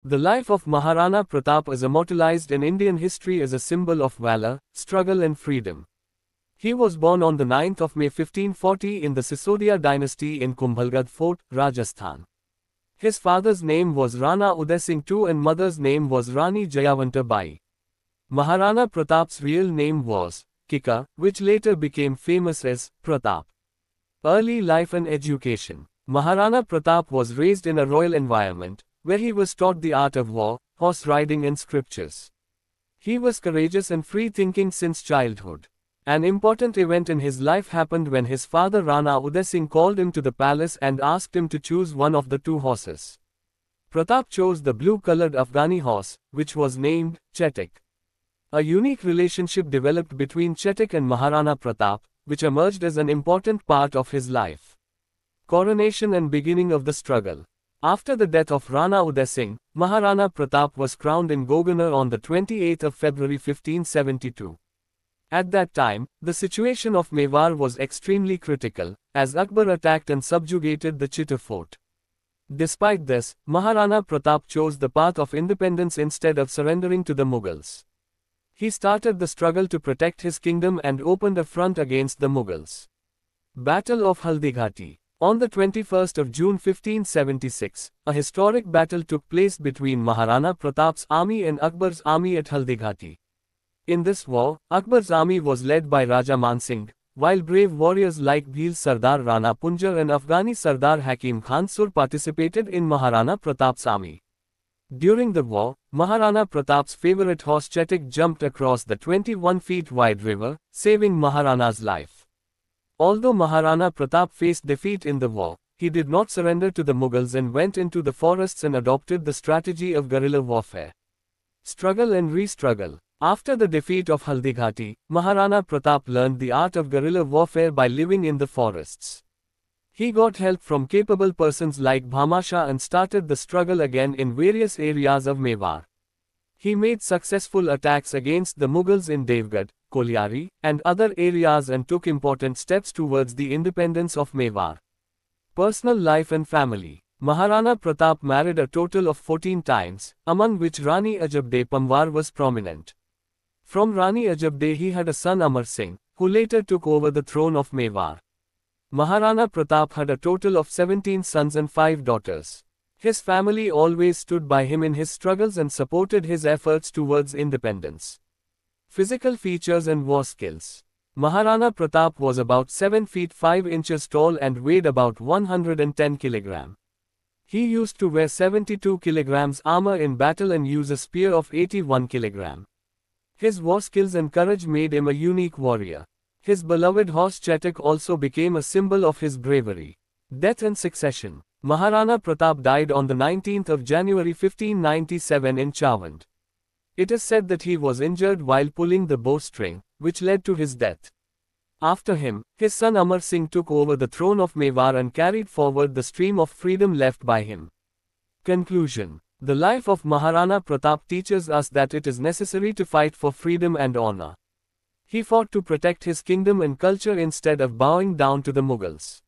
The life of Maharana Pratap is immortalized in Indian history as a symbol of valor, struggle and freedom. He was born on the 9th of May 1540 in the Sisodia dynasty in Kumbhalgarh Fort, Rajasthan. His father's name was Rana Uday Singh II and mother's name was Rani Jayawanta Bai. Maharana Pratap's real name was Kika, which later became famous as Pratap. Early life and education. Maharana Pratap was raised in a royal environment, where he was taught the art of war, horse riding and scriptures. He was courageous and free-thinking since childhood. An important event in his life happened when his father Rana Uday Singh called him to the palace and asked him to choose one of the two horses. Pratap chose the blue-colored Afghani horse, which was named Chetak. A unique relationship developed between Chetak and Maharana Pratap, which emerged as an important part of his life. Coronation and beginning of the struggle. After the death of Rana Uday Singh, Maharana Pratap was crowned in Gogarna on the 28th of February 1572. At that time, the situation of Mewar was extremely critical, as Akbar attacked and subjugated the Chittor fort. Despite this, Maharana Pratap chose the path of independence instead of surrendering to the Mughals. He started the struggle to protect his kingdom and opened a front against the Mughals. Battle of Haldighati. On the 21st of June 1576, a historic battle took place between Maharana Pratap's army and Akbar's army at Haldighati. In this war, Akbar's army was led by Raja Man Singh, while brave warriors like Bhil Sardar Rana Punjar and Afghani Sardar Hakim Khan Sur participated in Maharana Pratap's army. During the war, Maharana Pratap's favorite horse Chetak jumped across the 21 feet wide river, saving Maharana's life. Although Maharana Pratap faced defeat in the war, he did not surrender to the Mughals and went into the forests and adopted the strategy of guerrilla warfare. Struggle and re-struggle. After the defeat of Haldighati, Maharana Pratap learned the art of guerrilla warfare by living in the forests. He got help from capable persons like Bhamasha and started the struggle again in various areas of Mewar. He made successful attacks against the Mughals in Devgad, Kolyari, and other areas and took important steps towards the independence of Mewar. Personal life and family. Maharana Pratap married a total of 14 times, among which Rani Ajabde Pamwar was prominent. From Rani Ajabde he had a son Amar Singh, who later took over the throne of Mewar. Maharana Pratap had a total of 17 sons and 5 daughters. His family always stood by him in his struggles and supported his efforts towards independence. Physical features and war skills. Maharana Pratap was about 7 feet 5 inches tall and weighed about 110 kg. He used to wear 72 kg armor in battle and use a spear of 81 kg. His war skills and courage made him a unique warrior. His beloved horse Chetak also became a symbol of his bravery. Death and succession. Maharana Pratap died on the 19th of January 1597 in Chawand. It is said that he was injured while pulling the bowstring, which led to his death. After him, his son Amar Singh took over the throne of Mewar and carried forward the stream of freedom left by him. Conclusion. The life of Maharana Pratap teaches us that it is necessary to fight for freedom and honor. He fought to protect his kingdom and culture instead of bowing down to the Mughals.